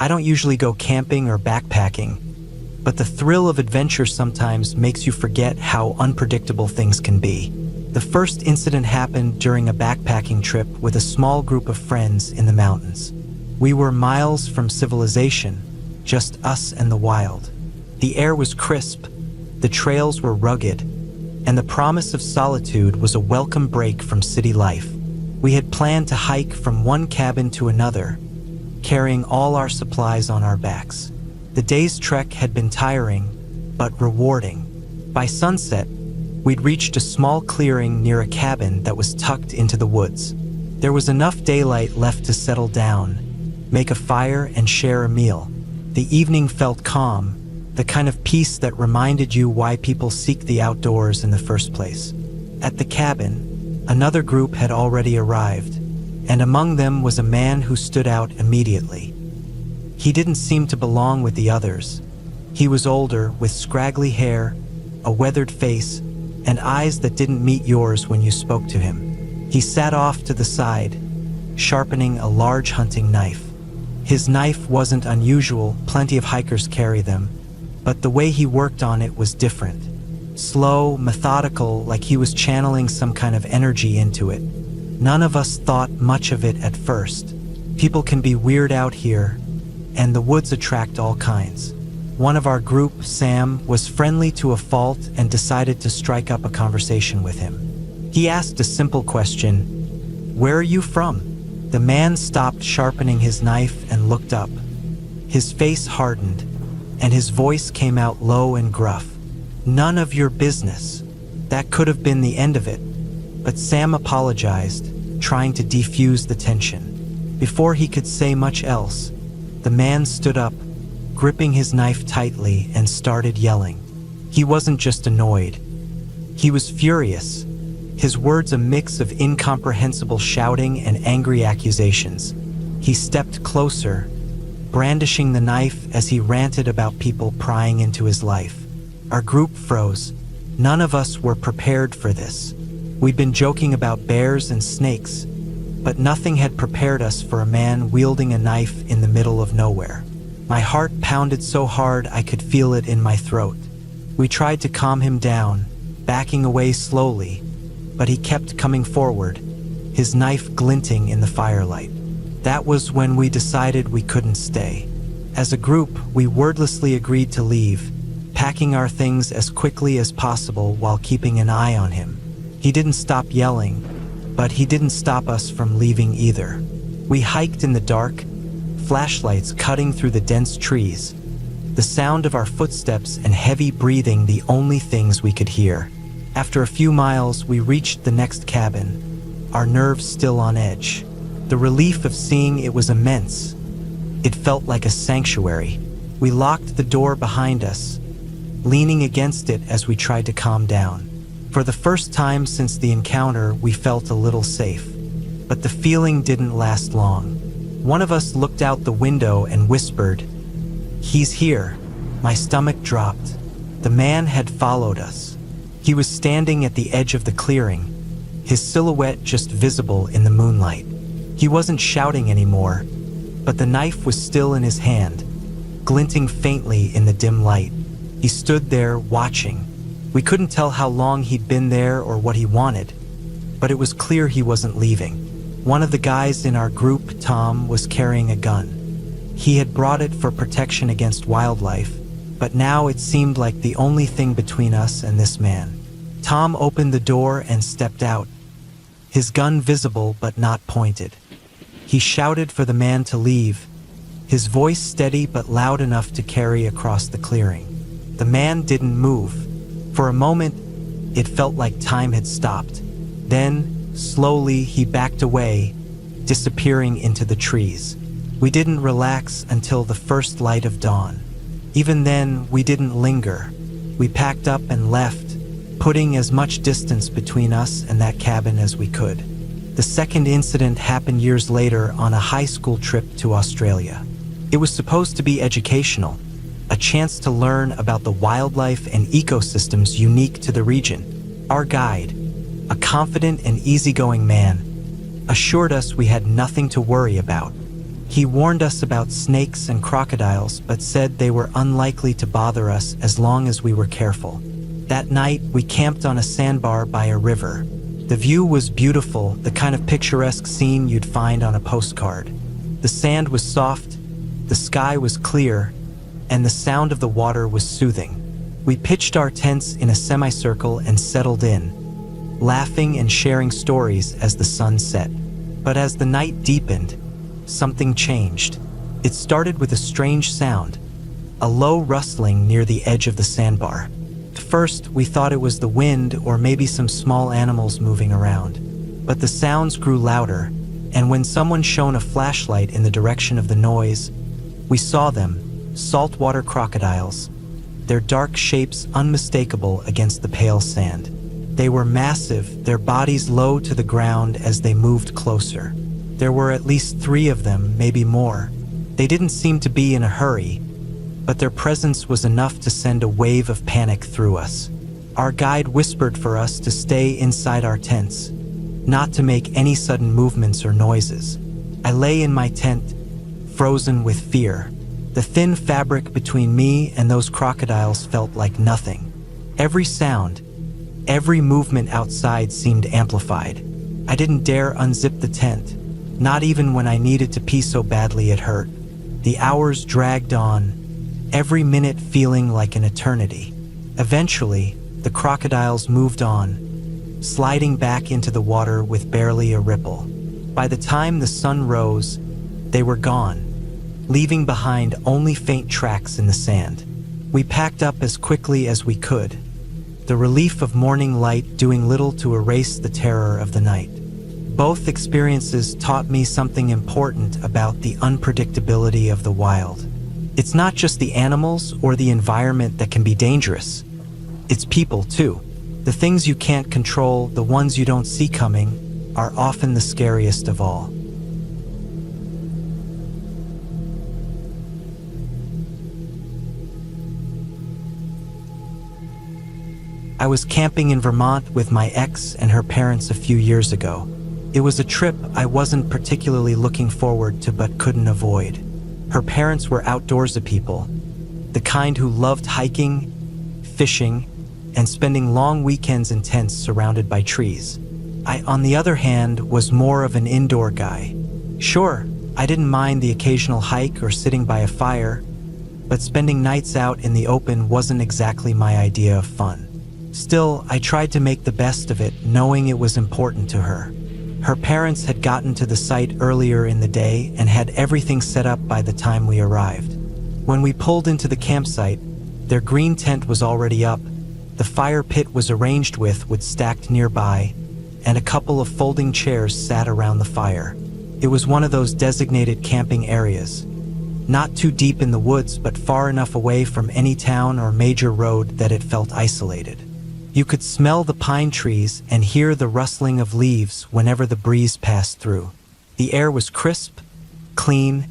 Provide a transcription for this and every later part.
I don't usually go camping or backpacking, but the thrill of adventure sometimes makes you forget how unpredictable things can be. The first incident happened during a backpacking trip with a small group of friends in the mountains. We were miles from civilization, just us and the wild. The air was crisp, the trails were rugged, and the promise of solitude was a welcome break from city life. We had planned to hike from one cabin to another, carrying all our supplies on our backs. The day's trek had been tiring, but rewarding. By sunset, we'd reached a small clearing near a cabin that was tucked into the woods. There was enough daylight left to settle down, make a fire, and share a meal. The evening felt calm, the kind of peace that reminded you why people seek the outdoors in the first place. At the cabin, another group had already arrived, and among them was a man who stood out immediately. He didn't seem to belong with the others. He was older, with scraggly hair, a weathered face, and eyes that didn't meet yours when you spoke to him. He sat off to the side, sharpening a large hunting knife. His knife wasn't unusual, plenty of hikers carry them, but the way he worked on it was different. Slow, methodical, like he was channeling some kind of energy into it. None of us thought much of it at first. People can be weird out here, and the woods attract all kinds. One of our group, Sam, was friendly to a fault and decided to strike up a conversation with him. He asked a simple question, "Where are you from?" The man stopped sharpening his knife and looked up. His face hardened, and his voice came out low and gruff. "None of your business." That could have been the end of it, but Sam apologized, trying to defuse the tension. Before he could say much else, the man stood up, gripping his knife tightly, and started yelling. He wasn't just annoyed. He was furious, his words a mix of incomprehensible shouting and angry accusations. He stepped closer, brandishing the knife as he ranted about people prying into his life. Our group froze. None of us were prepared for this. We'd been joking about bears and snakes, but nothing had prepared us for a man wielding a knife in the middle of nowhere. My heart pounded so hard I could feel it in my throat. We tried to calm him down, backing away slowly, but he kept coming forward, his knife glinting in the firelight. That was when we decided we couldn't stay. As a group, we wordlessly agreed to leave, packing our things as quickly as possible while keeping an eye on him. He didn't stop yelling, but he didn't stop us from leaving either. We hiked in the dark, flashlights cutting through the dense trees, the sound of our footsteps and heavy breathing the only things we could hear. After a few miles, we reached the next cabin, our nerves still on edge. The relief of seeing it was immense. It felt like a sanctuary. We locked the door behind us, leaning against it as we tried to calm down. For the first time since the encounter, we felt a little safe. But the feeling didn't last long. One of us looked out the window and whispered, "He's here." My stomach dropped. The man had followed us. He was standing at the edge of the clearing, his silhouette just visible in the moonlight. He wasn't shouting anymore, but the knife was still in his hand, glinting faintly in the dim light. He stood there watching. We couldn't tell how long he'd been there or what he wanted, but it was clear he wasn't leaving. One of the guys in our group, Tom, was carrying a gun. He had brought it for protection against wildlife, but now it seemed like the only thing between us and this man. Tom opened the door and stepped out, his gun visible but not pointed. He shouted for the man to leave, his voice steady but loud enough to carry across the clearing. The man didn't move. For a moment, it felt like time had stopped. Then, slowly, he backed away, disappearing into the trees. We didn't relax until the first light of dawn. Even then, we didn't linger. We packed up and left, putting as much distance between us and that cabin as we could. The second incident happened years later on a high school trip to Australia. It was supposed to be educational, a chance to learn about the wildlife and ecosystems unique to the region. Our guide, a confident and easygoing man, assured us we had nothing to worry about. He warned us about snakes and crocodiles, but said they were unlikely to bother us as long as we were careful. That night, we camped on a sandbar by a river. The view was beautiful, the kind of picturesque scene you'd find on a postcard. The sand was soft, the sky was clear, and the sound of the water was soothing. We pitched our tents in a semicircle and settled in, laughing and sharing stories as the sun set. But as the night deepened, something changed. It started with a strange sound, a low rustling near the edge of the sandbar. At first, we thought it was the wind or maybe some small animals moving around. But the sounds grew louder, and when someone shone a flashlight in the direction of the noise, we saw them, saltwater crocodiles, their dark shapes unmistakable against the pale sand. They were massive, their bodies low to the ground as they moved closer. There were at least 3 of them, maybe more. They didn't seem to be in a hurry, but their presence was enough to send a wave of panic through us. Our guide whispered for us to stay inside our tents, not to make any sudden movements or noises. I lay in my tent, frozen with fear. The thin fabric between me and those crocodiles felt like nothing. Every sound, every movement outside seemed amplified. I didn't dare unzip the tent, not even when I needed to pee so badly it hurt. The hours dragged on, every minute feeling like an eternity. Eventually, the crocodiles moved on, sliding back into the water with barely a ripple. By the time the sun rose, they were gone, leaving behind only faint tracks in the sand. We packed up as quickly as we could, the relief of morning light doing little to erase the terror of the night. Both experiences taught me something important about the unpredictability of the wild. It's not just the animals or the environment that can be dangerous. It's people, too. The things you can't control, the ones you don't see coming, are often the scariest of all. I was camping in Vermont with my ex and her parents a few years ago. It was a trip I wasn't particularly looking forward to but couldn't avoid. Her parents were outdoorsy people, the kind who loved hiking, fishing, and spending long weekends in tents surrounded by trees. I, on the other hand, was more of an indoor guy. Sure, I didn't mind the occasional hike or sitting by a fire, but spending nights out in the open wasn't exactly my idea of fun. Still, I tried to make the best of it, knowing it was important to her. Her parents had gotten to the site earlier in the day and had everything set up by the time we arrived. When we pulled into the campsite, their green tent was already up, the fire pit was arranged with stacked nearby, and a couple of folding chairs sat around the fire. It was one of those designated camping areas, not too deep in the woods but far enough away from any town or major road that it felt isolated. You could smell the pine trees and hear the rustling of leaves whenever the breeze passed through. The air was crisp, clean,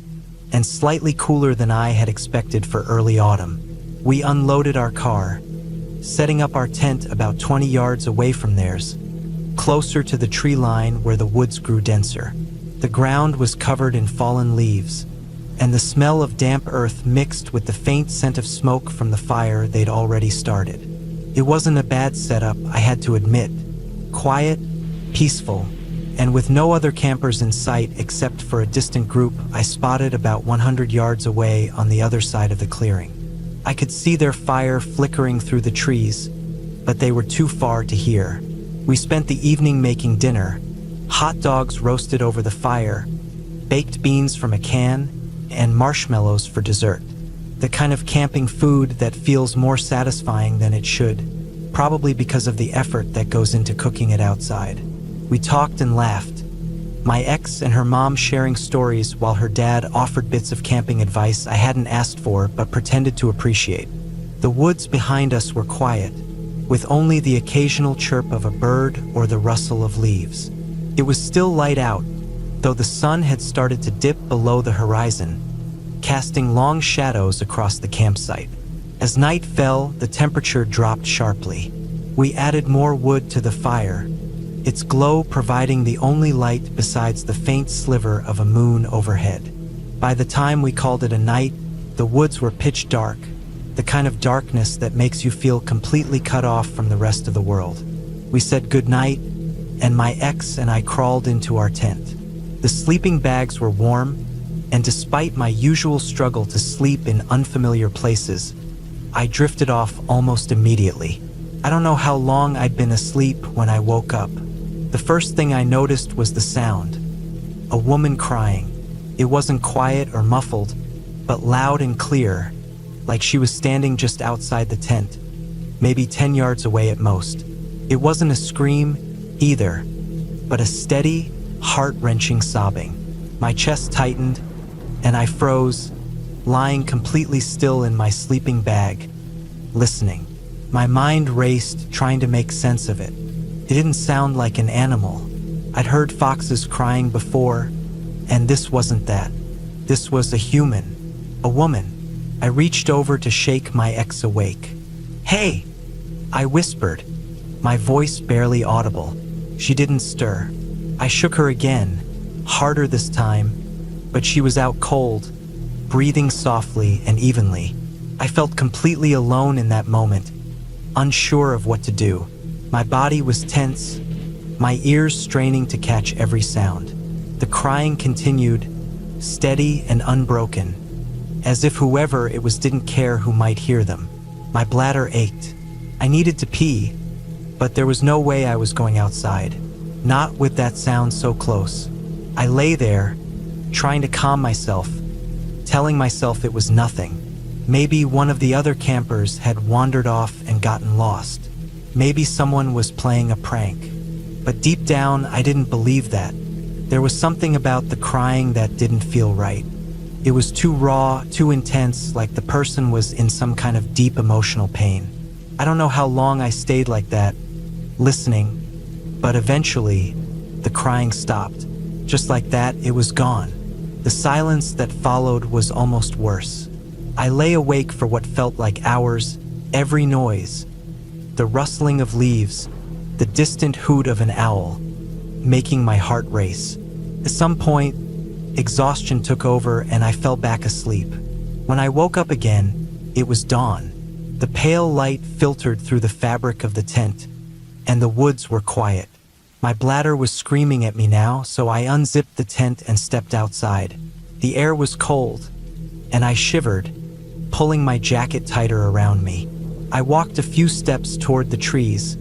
and slightly cooler than I had expected for early autumn. We unloaded our car, setting up our tent about 20 yards away from theirs, closer to the tree line where the woods grew denser. The ground was covered in fallen leaves, and the smell of damp earth mixed with the faint scent of smoke from the fire they'd already started. It wasn't a bad setup, I had to admit. Quiet, peaceful, and with no other campers in sight except for a distant group I spotted about 100 yards away on the other side of the clearing. I could see their fire flickering through the trees, but they were too far to hear. We spent the evening making dinner, hot dogs roasted over the fire, baked beans from a can, and marshmallows for dessert. The kind of camping food that feels more satisfying than it should, probably because of the effort that goes into cooking it outside. We talked and laughed, my ex and her mom sharing stories while her dad offered bits of camping advice I hadn't asked for but pretended to appreciate. The woods behind us were quiet, with only the occasional chirp of a bird or the rustle of leaves. It was still light out, though the sun had started to dip below the horizon, casting long shadows across the campsite. As night fell, the temperature dropped sharply. We added more wood to the fire, its glow providing the only light besides the faint sliver of a moon overhead. By the time we called it a night, the woods were pitch dark, the kind of darkness that makes you feel completely cut off from the rest of the world. We said goodnight, and my ex and I crawled into our tent. The sleeping bags were warm, and despite my usual struggle to sleep in unfamiliar places, I drifted off almost immediately. I don't know how long I'd been asleep when I woke up. The first thing I noticed was the sound. A woman crying. It wasn't quiet or muffled, but loud and clear, like she was standing just outside the tent, maybe 10 yards away at most. It wasn't a scream either, but a steady, heart-wrenching sobbing. My chest tightened, and I froze, lying completely still in my sleeping bag, listening. My mind raced, trying to make sense of it. It didn't sound like an animal. I'd heard foxes crying before, and this wasn't that. This was a human, a woman. I reached over to shake my ex awake. "Hey!" I whispered, my voice barely audible. She didn't stir. I shook her again, harder this time, but she was out cold, breathing softly and evenly. I felt completely alone in that moment, unsure of what to do. My body was tense, my ears straining to catch every sound. The crying continued, steady and unbroken, as if whoever it was didn't care who might hear them. My bladder ached. I needed to pee, but there was no way I was going outside, not with that sound so close. I lay there, trying to calm myself, telling myself it was nothing. Maybe one of the other campers had wandered off and gotten lost. Maybe someone was playing a prank. But deep down, I didn't believe that. There was something about the crying that didn't feel right. It was too raw, too intense, like the person was in some kind of deep emotional pain. I don't know how long I stayed like that, listening, but eventually, the crying stopped. Just like that, it was gone. The silence that followed was almost worse. I lay awake for what felt like hours, every noise, the rustling of leaves, the distant hoot of an owl, making my heart race. At some point, exhaustion took over and I fell back asleep. When I woke up again, it was dawn. The pale light filtered through the fabric of the tent, and the woods were quiet. My bladder was screaming at me now, so I unzipped the tent and stepped outside. The air was cold, and I shivered, pulling my jacket tighter around me. I walked a few steps toward the trees,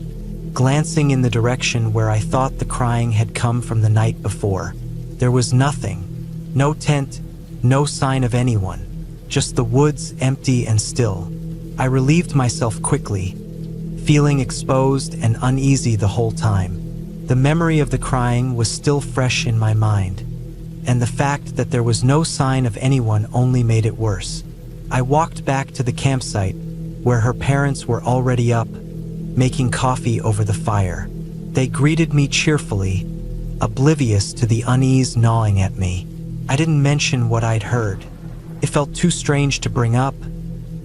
glancing in the direction where I thought the crying had come from the night before. There was nothing. No tent, no sign of anyone. Just the woods empty and still. I relieved myself quickly, feeling exposed and uneasy the whole time. The memory of the crying was still fresh in my mind, and the fact that there was no sign of anyone only made it worse. I walked back to the campsite, where her parents were already up, making coffee over the fire. They greeted me cheerfully, oblivious to the unease gnawing at me. I didn't mention what I'd heard. It felt too strange to bring up,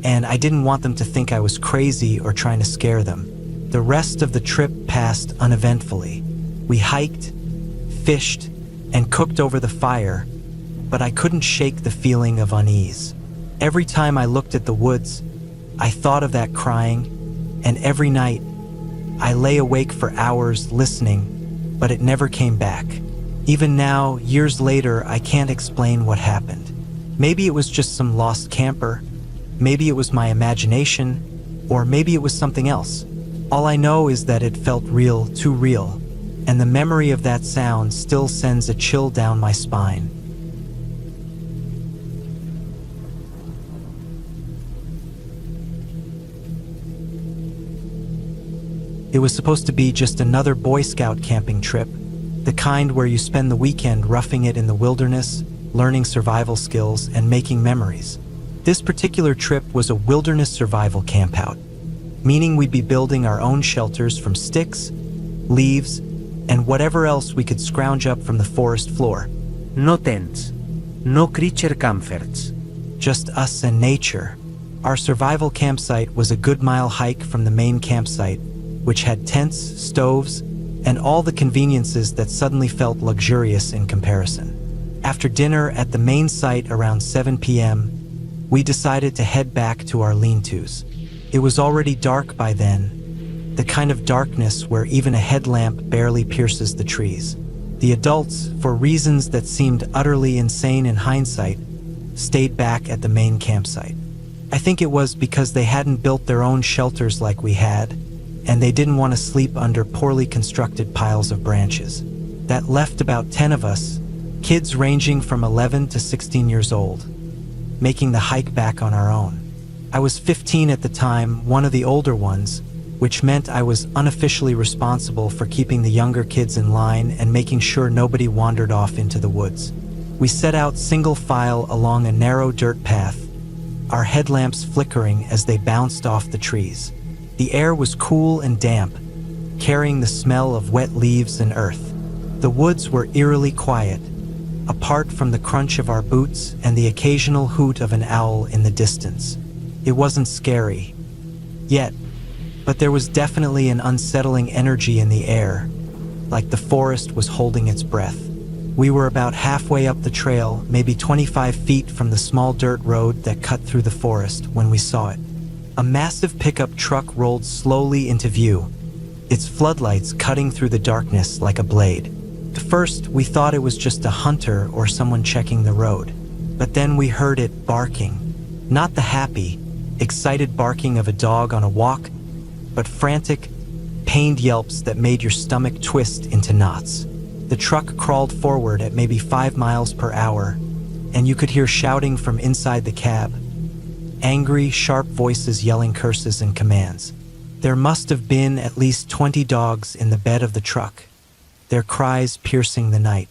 and I didn't want them to think I was crazy or trying to scare them. The rest of the trip passed uneventfully. We hiked, fished, and cooked over the fire, but I couldn't shake the feeling of unease. Every time I looked at the woods, I thought of that crying, and every night, I lay awake for hours listening, but it never came back. Even now, years later, I can't explain what happened. Maybe it was just some lost camper, maybe it was my imagination, or maybe it was something else. All I know is that it felt real, too real, and the memory of that sound still sends a chill down my spine. It was supposed to be just another Boy Scout camping trip, the kind where you spend the weekend roughing it in the wilderness, learning survival skills, and making memories. This particular trip was a wilderness survival campout, meaning we'd be building our own shelters from sticks, leaves, and whatever else we could scrounge up from the forest floor. No tents, no creature comforts. Just us and nature. Our survival campsite was a good mile hike from the main campsite, which had tents, stoves, and all the conveniences that suddenly felt luxurious in comparison. After dinner at the main site around 7 p.m., we decided to head back to our lean-tos. It was already dark by then, the kind of darkness where even a headlamp barely pierces the trees. The adults, for reasons that seemed utterly insane in hindsight, stayed back at the main campsite. I think it was because they hadn't built their own shelters like we had, and they didn't want to sleep under poorly constructed piles of branches. That left about 10 of us, kids ranging from 11 to 16 years old, making the hike back on our own. I was 15 at the time, one of the older ones, which meant I was unofficially responsible for keeping the younger kids in line and making sure nobody wandered off into the woods. We set out single file along a narrow dirt path, our headlamps flickering as they bounced off the trees. The air was cool and damp, carrying the smell of wet leaves and earth. The woods were eerily quiet, apart from the crunch of our boots and the occasional hoot of an owl in the distance. It wasn't scary yet, but there was definitely an unsettling energy in the air, like the forest was holding its breath. We were about halfway up the trail, maybe 25 feet from the small dirt road that cut through the forest, when we saw it. A massive pickup truck rolled slowly into view, its floodlights cutting through the darkness like a blade. At first, we thought it was just a hunter or someone checking the road, but then we heard it barking. Not the happy, excited barking of a dog on a walk, but frantic, pained yelps that made your stomach twist into knots. The truck crawled forward at maybe 5 miles per hour, and you could hear shouting from inside the cab. Angry, sharp voices yelling curses and commands. There must have been at least 20 dogs in the bed of the truck, their cries piercing the night.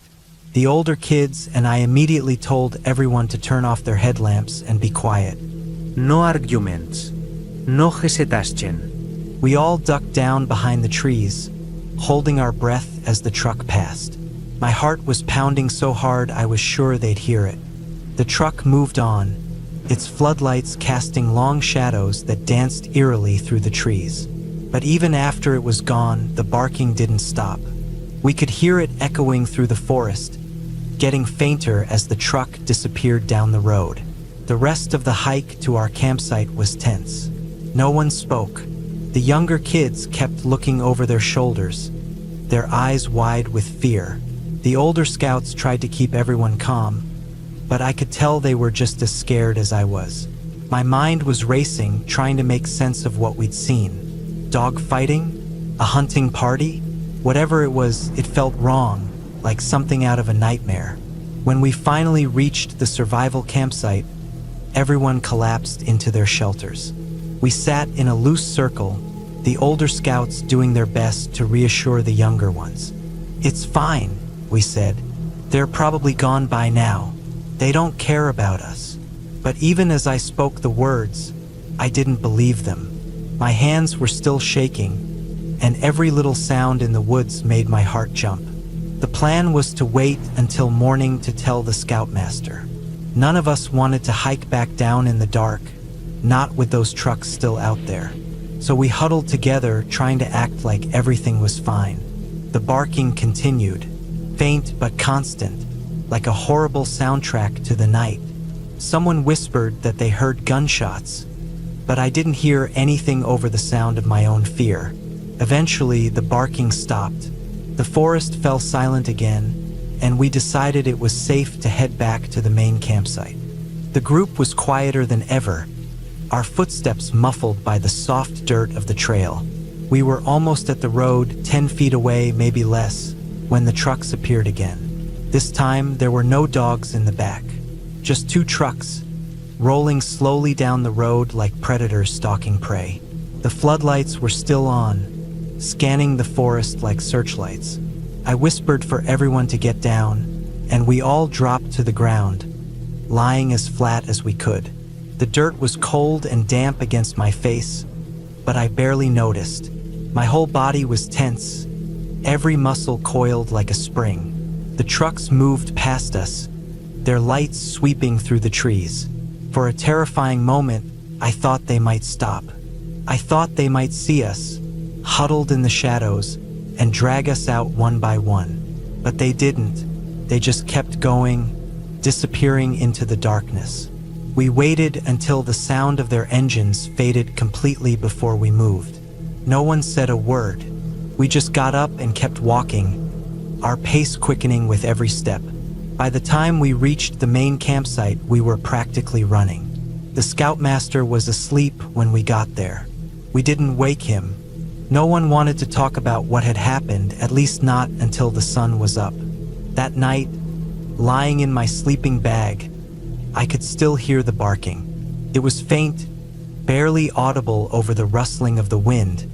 The older kids and I immediately told everyone to turn off their headlamps and be quiet. No arguments. No hesitation. We all ducked down behind the trees, holding our breath as the truck passed. My heart was pounding so hard I was sure they'd hear it. The truck moved on, its floodlights casting long shadows that danced eerily through the trees. But even after it was gone, the barking didn't stop. We could hear it echoing through the forest, getting fainter as the truck disappeared down the road. The rest of the hike to our campsite was tense. No one spoke. The younger kids kept looking over their shoulders, their eyes wide with fear. The older scouts tried to keep everyone calm, but I could tell they were just as scared as I was. My mind was racing, trying to make sense of what we'd seen. Dog fighting? A hunting party? Whatever it was, it felt wrong, like something out of a nightmare. When we finally reached the survival campsite, everyone collapsed into their shelters. We sat in a loose circle, the older scouts doing their best to reassure the younger ones. "It's fine," we said. "They're probably gone by now. They don't care about us." But even as I spoke the words, I didn't believe them. My hands were still shaking, and every little sound in the woods made my heart jump. The plan was to wait until morning to tell the scoutmaster. None of us wanted to hike back down in the dark, not with those trucks still out there. So we huddled together, trying to act like everything was fine. The barking continued, faint but constant, like a horrible soundtrack to the night. Someone whispered that they heard gunshots, but I didn't hear anything over the sound of my own fear. Eventually, the barking stopped. The forest fell silent again, and we decided it was safe to head back to the main campsite. The group was quieter than ever, our footsteps muffled by the soft dirt of the trail. We were almost at the road, 10 feet away, maybe less, when the trucks appeared again. This time, there were no dogs in the back, just 2 trucks, rolling slowly down the road like predators stalking prey. The floodlights were still on, scanning the forest like searchlights. I whispered for everyone to get down, and we all dropped to the ground, lying as flat as we could. The dirt was cold and damp against my face, but I barely noticed. My whole body was tense, every muscle coiled like a spring. The trucks moved past us, their lights sweeping through the trees. For a terrifying moment, I thought they might stop. I thought they might see us, huddled in the shadows, and drag us out one by one. But they didn't. They just kept going, disappearing into the darkness. We waited until the sound of their engines faded completely before we moved. No one said a word. We just got up and kept walking, our pace quickening with every step. By the time we reached the main campsite, we were practically running. The scoutmaster was asleep when we got there. We didn't wake him. No one wanted to talk about what had happened, at least not until the sun was up. That night, lying in my sleeping bag, I could still hear the barking. It was faint, barely audible over the rustling of the wind,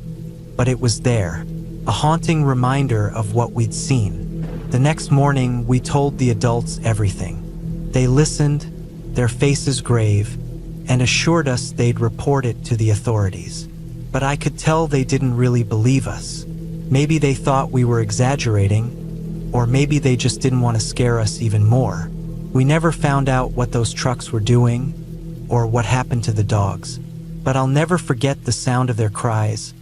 but it was there, a haunting reminder of what we'd seen. The next morning, we told the adults everything. They listened, their faces grave, and assured us they'd report it to the authorities. But I could tell they didn't really believe us. Maybe they thought we were exaggerating, or maybe they just didn't want to scare us even more. We never found out what those trucks were doing, or what happened to the dogs. But I'll never forget the sound of their cries,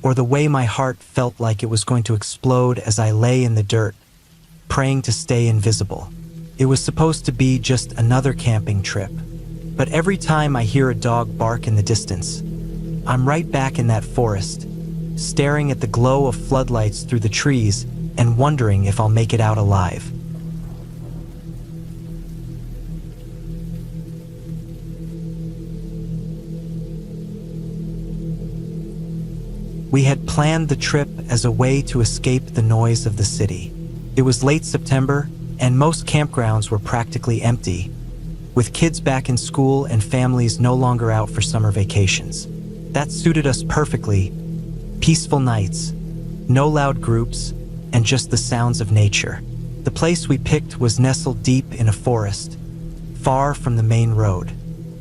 or the way my heart felt like it was going to explode as I lay in the dirt, praying to stay invisible. It was supposed to be just another camping trip. But every time I hear a dog bark in the distance, I'm right back in that forest, staring at the glow of floodlights through the trees and wondering if I'll make it out alive. We had planned the trip as a way to escape the noise of the city. It was late September, and most campgrounds were practically empty, with kids back in school and families no longer out for summer vacations. That suited us perfectly. Peaceful nights, no loud groups, and just the sounds of nature. The place we picked was nestled deep in a forest, far from the main road.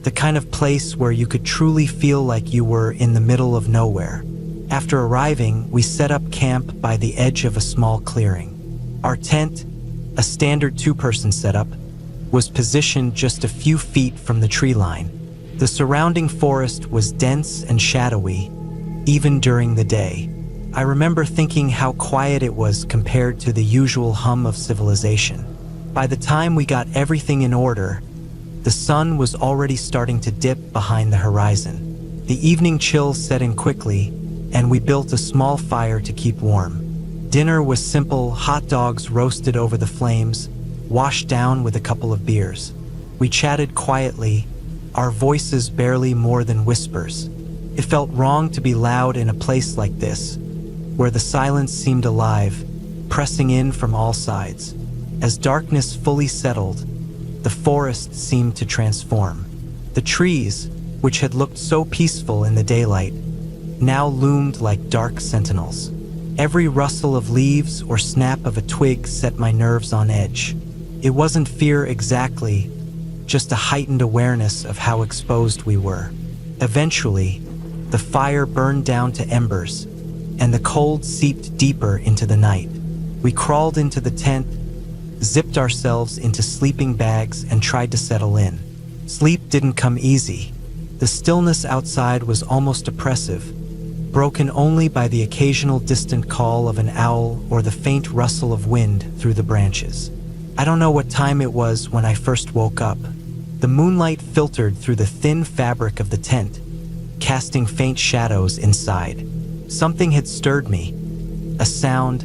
The kind of place where you could truly feel like you were in the middle of nowhere. After arriving, we set up camp by the edge of a small clearing. Our tent, a standard two-person setup, was positioned just a few feet from the tree line. The surrounding forest was dense and shadowy, even during the day. I remember thinking how quiet it was compared to the usual hum of civilization. By the time we got everything in order, the sun was already starting to dip behind the horizon. The evening chill set in quickly, and we built a small fire to keep warm. Dinner was simple, hot dogs roasted over the flames, washed down with a couple of beers. We chatted quietly, our voices barely more than whispers. It felt wrong to be loud in a place like this, where the silence seemed alive, pressing in from all sides. As darkness fully settled, the forest seemed to transform. The trees, which had looked so peaceful in the daylight, now loomed like dark sentinels. Every rustle of leaves or snap of a twig set my nerves on edge. It wasn't fear exactly, just a heightened awareness of how exposed we were. Eventually, the fire burned down to embers, and the cold seeped deeper into the night. We crawled into the tent, zipped ourselves into sleeping bags, and tried to settle in. Sleep didn't come easy. The stillness outside was almost oppressive, broken only by the occasional distant call of an owl or the faint rustle of wind through the branches. I don't know what time it was when I first woke up. The moonlight filtered through the thin fabric of the tent, casting faint shadows inside. Something had stirred me, a sound,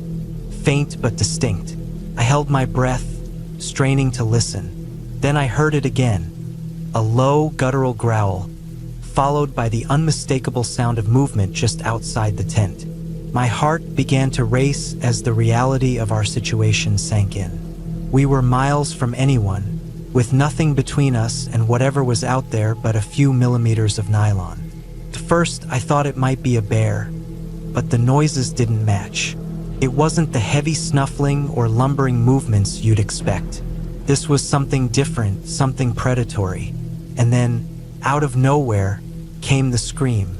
faint but distinct. I held my breath, straining to listen. Then I heard it again, a low, guttural growl, followed by the unmistakable sound of movement just outside the tent. My heart began to race as the reality of our situation sank in. We were miles from anyone, with nothing between us and whatever was out there but a few millimeters of nylon. At first, I thought it might be a bear, but the noises didn't match. It wasn't the heavy snuffling or lumbering movements you'd expect. This was something different, something predatory. And then, out of nowhere, came the scream.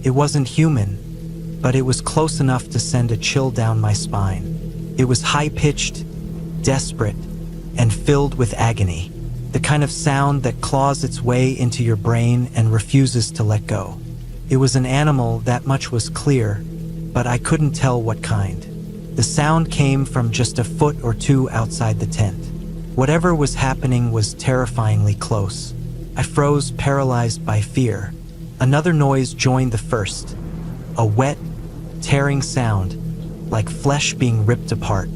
It wasn't human, but it was close enough to send a chill down my spine. It was high-pitched, desperate, and filled with agony. The kind of sound that claws its way into your brain and refuses to let go. It was an animal, that much was clear, but I couldn't tell what kind. The sound came from just a foot or two outside the tent. Whatever was happening was terrifyingly close. I froze, paralyzed by fear. Another noise joined the first. A wet, tearing sound, like flesh being ripped apart.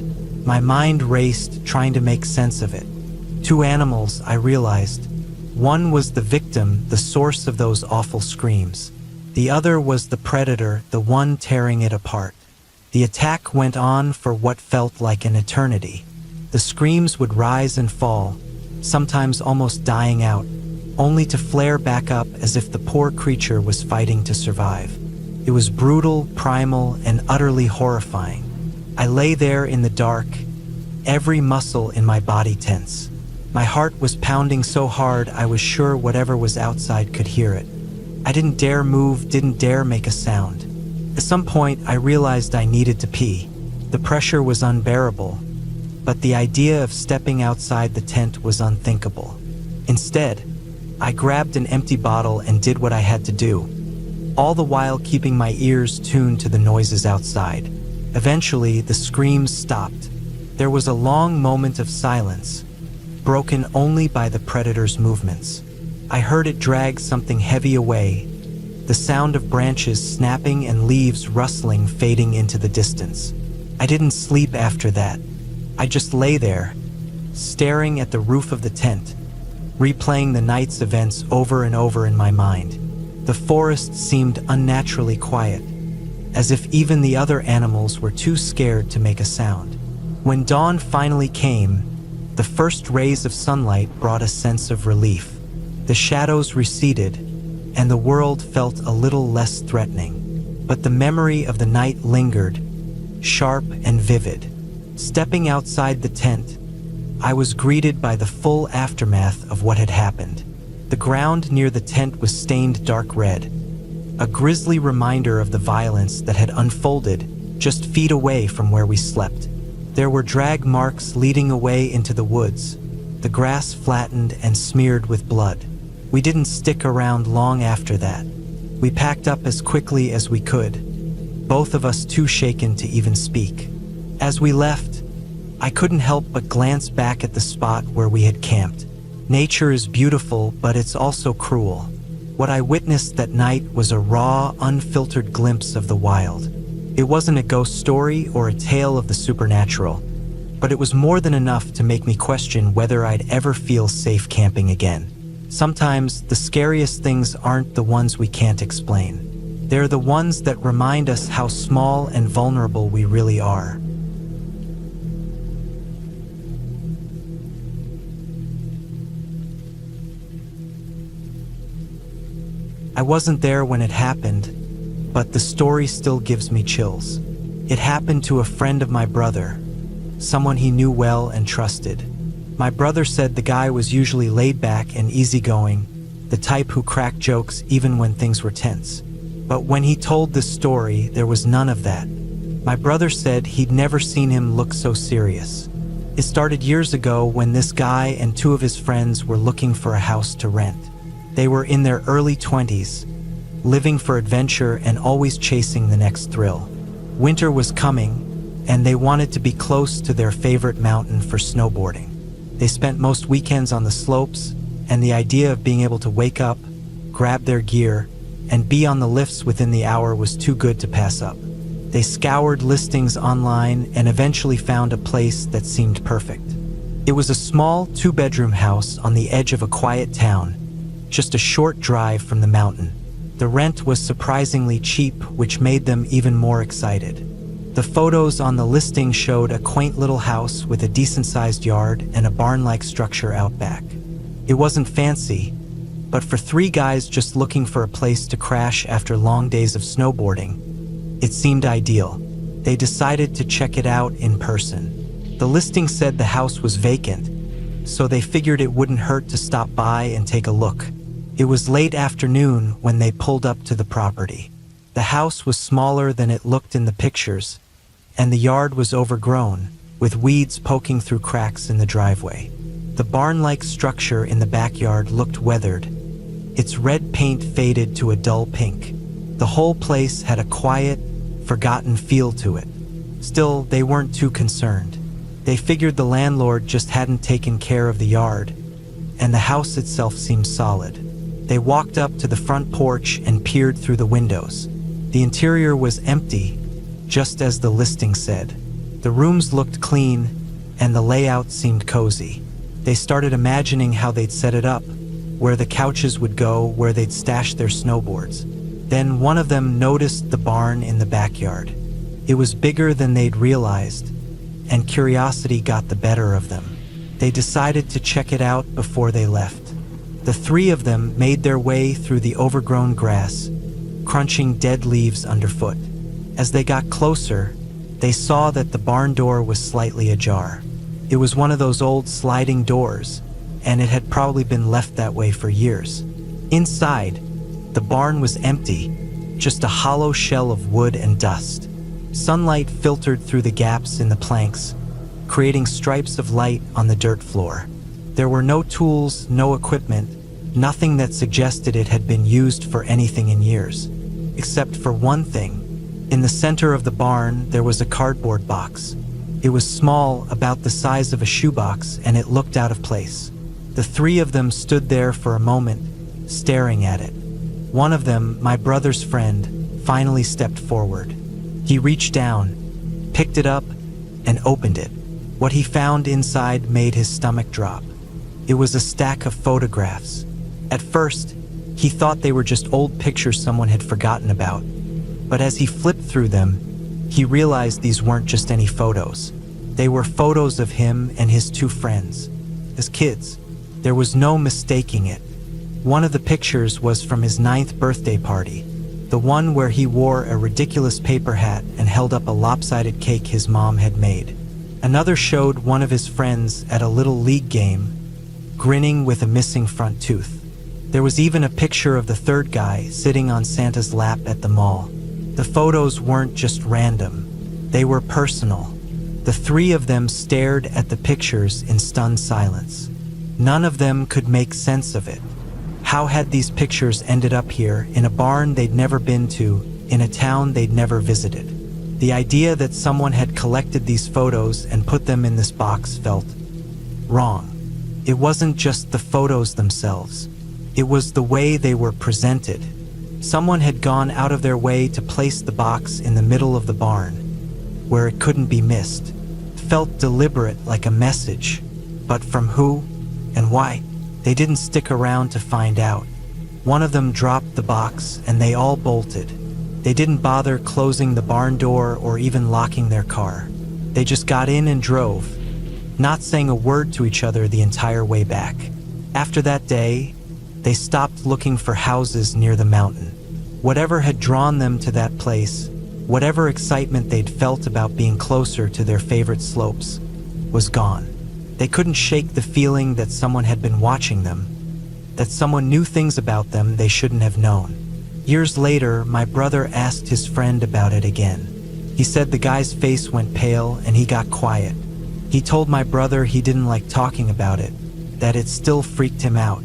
My mind raced, trying to make sense of it. Two animals, I realized. One was the victim, the source of those awful screams. The other was the predator, the one tearing it apart. The attack went on for what felt like an eternity. The screams would rise and fall, sometimes almost dying out, only to flare back up as if the poor creature was fighting to survive. It was brutal, primal, and utterly horrifying. I lay there in the dark, every muscle in my body tense. My heart was pounding so hard I was sure whatever was outside could hear it. I didn't dare move, didn't dare make a sound. At some point, I realized I needed to pee. The pressure was unbearable, but the idea of stepping outside the tent was unthinkable. Instead, I grabbed an empty bottle and did what I had to do, all the while keeping my ears tuned to the noises outside. Eventually, the screams stopped. There was a long moment of silence, broken only by the predator's movements. I heard it drag something heavy away, the sound of branches snapping and leaves rustling fading into the distance. I didn't sleep after that. I just lay there, staring at the roof of the tent, replaying the night's events over and over in my mind. The forest seemed unnaturally quiet, as if even the other animals were too scared to make a sound. When dawn finally came, the first rays of sunlight brought a sense of relief. The shadows receded, and the world felt a little less threatening. But the memory of the night lingered, sharp and vivid. Stepping outside the tent, I was greeted by the full aftermath of what had happened. The ground near the tent was stained dark red, a grisly reminder of the violence that had unfolded just feet away from where we slept. There were drag marks leading away into the woods, the grass flattened and smeared with blood. We didn't stick around long after that. We packed up as quickly as we could, both of us too shaken to even speak. As we left, I couldn't help but glance back at the spot where we had camped. Nature is beautiful, but it's also cruel. What I witnessed that night was a raw, unfiltered glimpse of the wild. It wasn't a ghost story or a tale of the supernatural, but it was more than enough to make me question whether I'd ever feel safe camping again. Sometimes the scariest things aren't the ones we can't explain. They're the ones that remind us how small and vulnerable we really are. I wasn't there when it happened, but the story still gives me chills. It happened to a friend of my brother, someone he knew well and trusted. My brother said the guy was usually laid back and easygoing, the type who cracked jokes even when things were tense. But when he told this story, there was none of that. My brother said he'd never seen him look so serious. It started years ago when this guy and two of his friends were looking for a house to rent. They were in their early 20s, living for adventure and always chasing the next thrill. Winter was coming, and they wanted to be close to their favorite mountain for snowboarding. They spent most weekends on the slopes, and the idea of being able to wake up, grab their gear, and be on the lifts within the hour was too good to pass up. They scoured listings online and eventually found a place that seemed perfect. It was a small 2-bedroom house on the edge of a quiet town, just a short drive from the mountain. The rent was surprisingly cheap, which made them even more excited. The photos on the listing showed a quaint little house with a decent-sized yard and a barn-like structure out back. It wasn't fancy, but for 3 guys just looking for a place to crash after long days of snowboarding, it seemed ideal. They decided to check it out in person. The listing said the house was vacant, so they figured it wouldn't hurt to stop by and take a look. It was late afternoon when they pulled up to the property. The house was smaller than it looked in the pictures, and the yard was overgrown, with weeds poking through cracks in the driveway. The barn-like structure in the backyard looked weathered, its red paint faded to a dull pink. The whole place had a quiet, forgotten feel to it. Still, they weren't too concerned. They figured the landlord just hadn't taken care of the yard, and the house itself seemed solid. They walked up to the front porch and peered through the windows. The interior was empty, just as the listing said. The rooms looked clean, and the layout seemed cozy. They started imagining how they'd set it up, where the couches would go, where they'd stash their snowboards. Then one of them noticed the barn in the backyard. It was bigger than they'd realized, and curiosity got the better of them. They decided to check it out before they left. The three of them made their way through the overgrown grass, crunching dead leaves underfoot. As they got closer, they saw that the barn door was slightly ajar. It was one of those old sliding doors, and it had probably been left that way for years. Inside, the barn was empty, just a hollow shell of wood and dust. Sunlight filtered through the gaps in the planks, creating stripes of light on the dirt floor. There were no tools, no equipment, nothing that suggested it had been used for anything in years. Except for one thing. In the center of the barn, there was a cardboard box. It was small, about the size of a shoebox, and it looked out of place. The three of them stood there for a moment, staring at it. One of them, my brother's friend, finally stepped forward. He reached down, picked it up, and opened it. What he found inside made his stomach drop. It was a stack of photographs. At first, he thought they were just old pictures someone had forgotten about. But as he flipped through them, he realized these weren't just any photos. They were photos of him and his two friends. As kids, there was no mistaking it. One of the pictures was from his 9th birthday party, the one where he wore a ridiculous paper hat and held up a lopsided cake his mom had made. Another showed one of his friends at a little league game, grinning with a missing front tooth. There was even a picture of the third guy sitting on Santa's lap at the mall. The photos weren't just random. They were personal. The three of them stared at the pictures in stunned silence. None of them could make sense of it. How had these pictures ended up here, in a barn they'd never been to, in a town they'd never visited? The idea that someone had collected these photos and put them in this box felt wrong. It wasn't just the photos themselves. It was the way they were presented. Someone had gone out of their way to place the box in the middle of the barn, where it couldn't be missed. It felt deliberate, like a message. But from who and why? They didn't stick around to find out. One of them dropped the box and they all bolted. They didn't bother closing the barn door or even locking their car. They just got in and drove, not saying a word to each other the entire way back. After that day, they stopped looking for houses near the mountain. Whatever had drawn them to that place, whatever excitement they'd felt about being closer to their favorite slopes, was gone. They couldn't shake the feeling that someone had been watching them, that someone knew things about them they shouldn't have known. Years later, my brother asked his friend about it again. He said the guy's face went pale and he got quiet. He told my brother he didn't like talking about it, that it still freaked him out.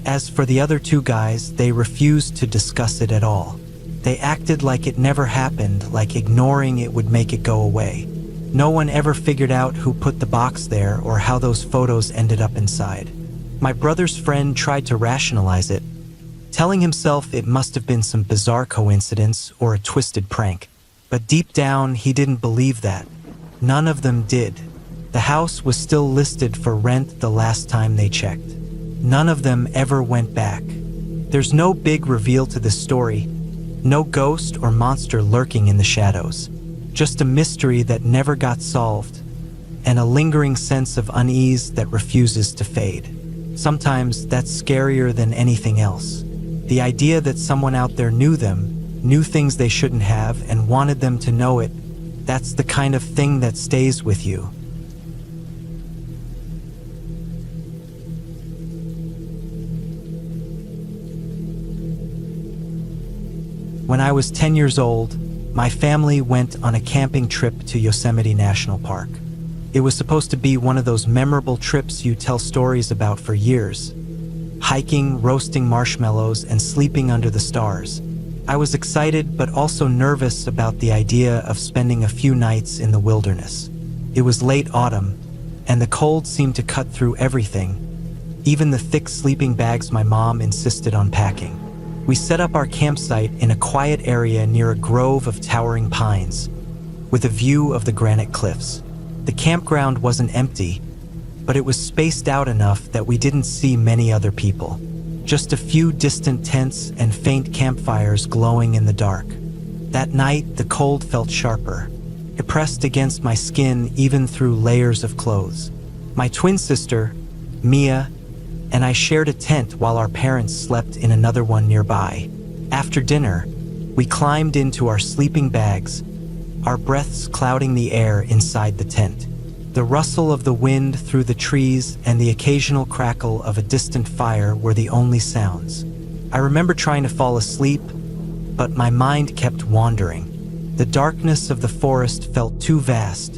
As for the other two guys, they refused to discuss it at all. They acted like it never happened, like ignoring it would make it go away. No one ever figured out who put the box there or how those photos ended up inside. My brother's friend tried to rationalize it, telling himself it must have been some bizarre coincidence or a twisted prank. But deep down, he didn't believe that. None of them did. The house was still listed for rent the last time they checked. None of them ever went back. There's no big reveal to this story, no ghost or monster lurking in the shadows. Just a mystery that never got solved, and a lingering sense of unease that refuses to fade. Sometimes that's scarier than anything else. The idea that someone out there knew them, knew things they shouldn't have, and wanted them to know it, that's the kind of thing that stays with you. When I was 10 years old, my family went on a camping trip to Yosemite National Park. It was supposed to be one of those memorable trips you tell stories about for years. Hiking, roasting marshmallows, and sleeping under the stars. I was excited but also nervous about the idea of spending a few nights in the wilderness. It was late autumn, and the cold seemed to cut through everything, even the thick sleeping bags my mom insisted on packing. We set up our campsite in a quiet area near a grove of towering pines, with a view of the granite cliffs. The campground wasn't empty, but it was spaced out enough that we didn't see many other people. Just a few distant tents and faint campfires glowing in the dark. That night, the cold felt sharper. It pressed against my skin even through layers of clothes. My twin sister, Mia, and I shared a tent while our parents slept in another one nearby. After dinner, we climbed into our sleeping bags, our breaths clouding the air inside the tent. The rustle of the wind through the trees and the occasional crackle of a distant fire were the only sounds. I remember trying to fall asleep, but my mind kept wandering. The darkness of the forest felt too vast,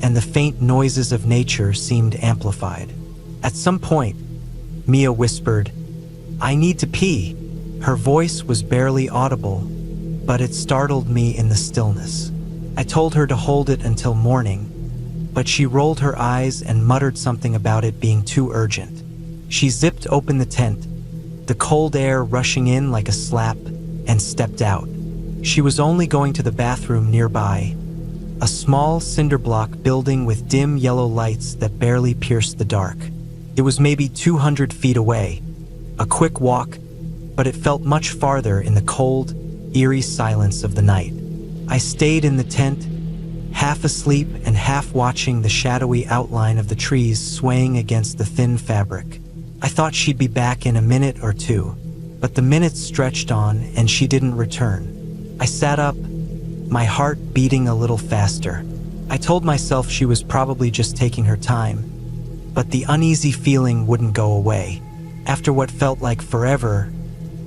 and the faint noises of nature seemed amplified. At some point, Mia whispered, "I need to pee." Her voice was barely audible, but it startled me in the stillness. I told her to hold it until morning, but she rolled her eyes and muttered something about it being too urgent. She zipped open the tent, the cold air rushing in like a slap, and stepped out. She was only going to the bathroom nearby, a small cinder block building with dim yellow lights that barely pierced the dark. It was maybe 200 feet away, a quick walk, but it felt much farther in the cold, eerie silence of the night. I stayed in the tent, half asleep and half watching the shadowy outline of the trees swaying against the thin fabric. I thought she'd be back in a minute or two, but the minutes stretched on and she didn't return. I sat up, my heart beating a little faster. I told myself she was probably just taking her time, but the uneasy feeling wouldn't go away. After what felt like forever,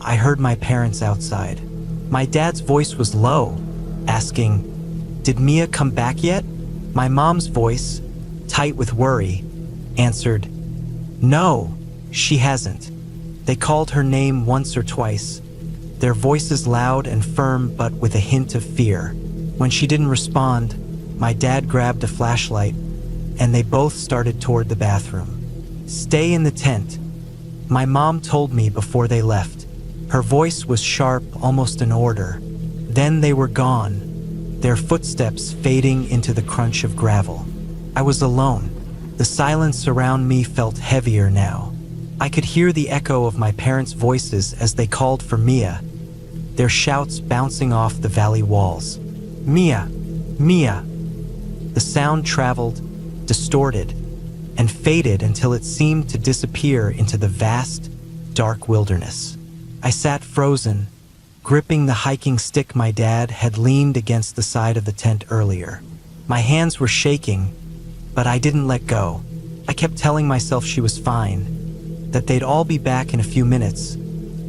I heard my parents outside. My dad's voice was low, asking, "Did Mia come back yet?" My mom's voice, tight with worry, answered, "No, she hasn't." They called her name once or twice, their voices loud and firm but with a hint of fear. When she didn't respond, my dad grabbed a flashlight and they both started toward the bathroom. "Stay in the tent," my mom told me before they left. Her voice was sharp, almost an order. Then they were gone, their footsteps fading into the crunch of gravel. I was alone. The silence around me felt heavier now. I could hear the echo of my parents' voices as they called for Mia, their shouts bouncing off the valley walls. "Mia! Mia!" The sound traveled, distorted, and faded until it seemed to disappear into the vast, dark wilderness. I sat frozen, gripping the hiking stick my dad had leaned against the side of the tent earlier. My hands were shaking, but I didn't let go. I kept telling myself she was fine, that they'd all be back in a few minutes,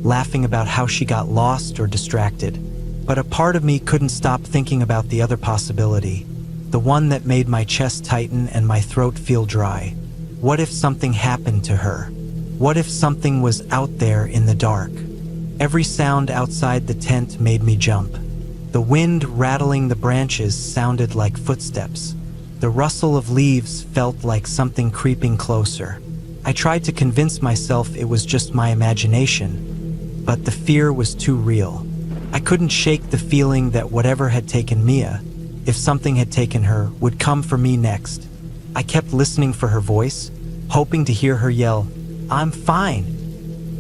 laughing about how she got lost or distracted. But a part of me couldn't stop thinking about the other possibility, the one that made my chest tighten and my throat feel dry. What if something happened to her? What if something was out there in the dark? Every sound outside the tent made me jump. The wind rattling the branches sounded like footsteps. The rustle of leaves felt like something creeping closer. I tried to convince myself it was just my imagination, but the fear was too real. I couldn't shake the feeling that whatever had taken Mia, if something had taken her, would come for me next. I kept listening for her voice, hoping to hear her yell, "I'm fine,"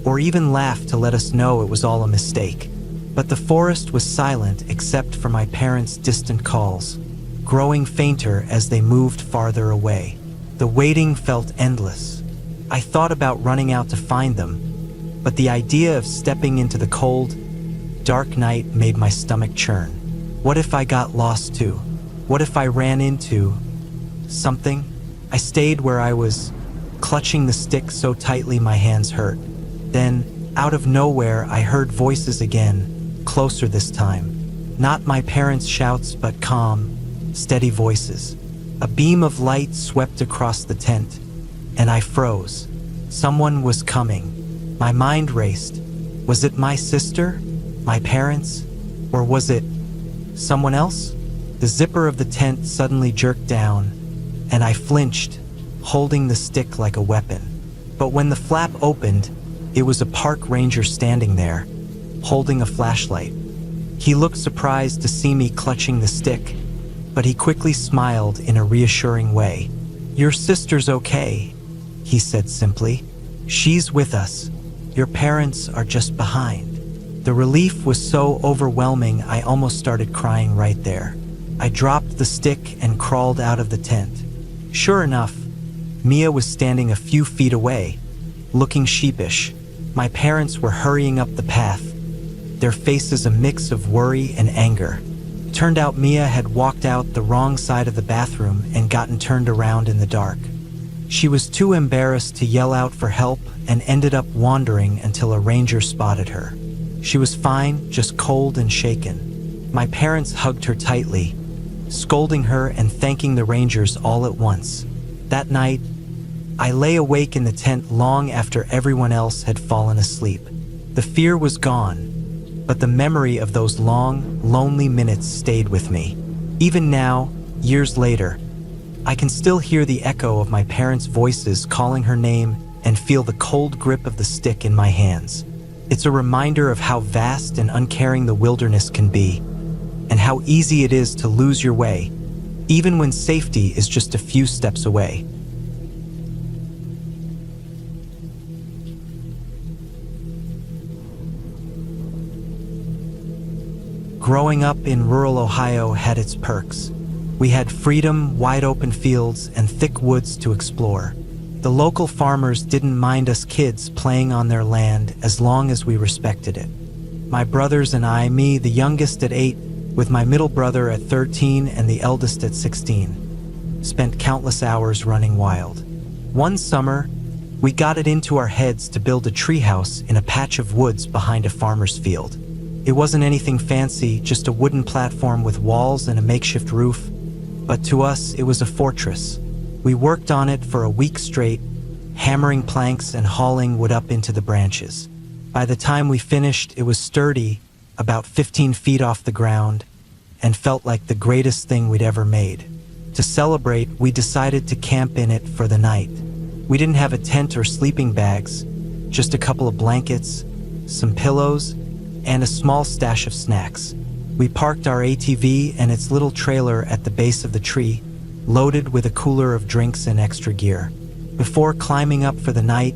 or even laugh to let us know it was all a mistake. But the forest was silent except for my parents' distant calls, growing fainter as they moved farther away. The waiting felt endless. I thought about running out to find them, but the idea of stepping into the cold, dark night made my stomach churn. What if I got lost too? What if I ran into something? I stayed where I was, clutching the stick so tightly my hands hurt. Then, out of nowhere, I heard voices again, closer this time. Not my parents' shouts, but calm, steady voices. A beam of light swept across the tent, and I froze. Someone was coming. My mind raced. Was it my sister? My parents? Or was it someone else? The zipper of the tent suddenly jerked down, and I flinched, holding the stick like a weapon. But when the flap opened, it was a park ranger standing there, holding a flashlight. He looked surprised to see me clutching the stick, but he quickly smiled in a reassuring way. "Your sister's okay," he said simply. "She's with us. Your parents are just behind." The relief was so overwhelming I almost started crying right there. I dropped the stick and crawled out of the tent. Sure enough, Mia was standing a few feet away, looking sheepish. My parents were hurrying up the path, their faces a mix of worry and anger. Turned out Mia had walked out the wrong side of the bathroom and gotten turned around in the dark. She was too embarrassed to yell out for help and ended up wandering until a ranger spotted her. She was fine, just cold and shaken. My parents hugged her tightly, scolding her and thanking the rangers all at once. That night, I lay awake in the tent long after everyone else had fallen asleep. The fear was gone, but the memory of those long, lonely minutes stayed with me. Even now, years later, I can still hear the echo of my parents' voices calling her name and feel the cold grip of the stick in my hands. It's a reminder of how vast and uncaring the wilderness can be, and how easy it is to lose your way, even when safety is just a few steps away. Growing up in rural Ohio had its perks. We had freedom, wide open fields, and thick woods to explore. The local farmers didn't mind us kids playing on their land as long as we respected it. My brothers and I, me, the youngest at 8, with my middle brother at 13 and the eldest at 16, spent countless hours running wild. One summer, we got it into our heads to build a treehouse in a patch of woods behind a farmer's field. It wasn't anything fancy, just a wooden platform with walls and a makeshift roof, but to us it was a fortress. We worked on it for a week straight, hammering planks and hauling wood up into the branches. By the time we finished, it was sturdy, about 15 feet off the ground, and felt like the greatest thing we'd ever made. To celebrate, we decided to camp in it for the night. We didn't have a tent or sleeping bags, just a couple of blankets, some pillows, and a small stash of snacks. We parked our ATV and its little trailer at the base of the tree, loaded with a cooler of drinks and extra gear. Before climbing up for the night,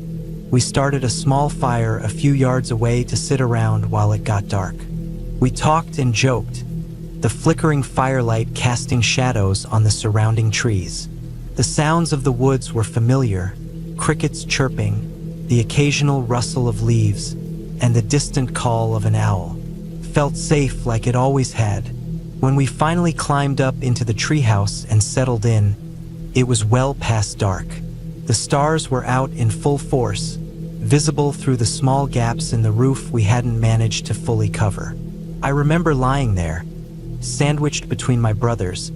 we started a small fire a few yards away to sit around while it got dark. We talked and joked, the flickering firelight casting shadows on the surrounding trees. The sounds of the woods were familiar, crickets chirping, the occasional rustle of leaves, and the distant call of an owl. Felt safe like it always had. When we finally climbed up into the treehouse and settled in, it was well past dark. The stars were out in full force, visible through the small gaps in the roof we hadn't managed to fully cover. I remember lying there, sandwiched between my brothers,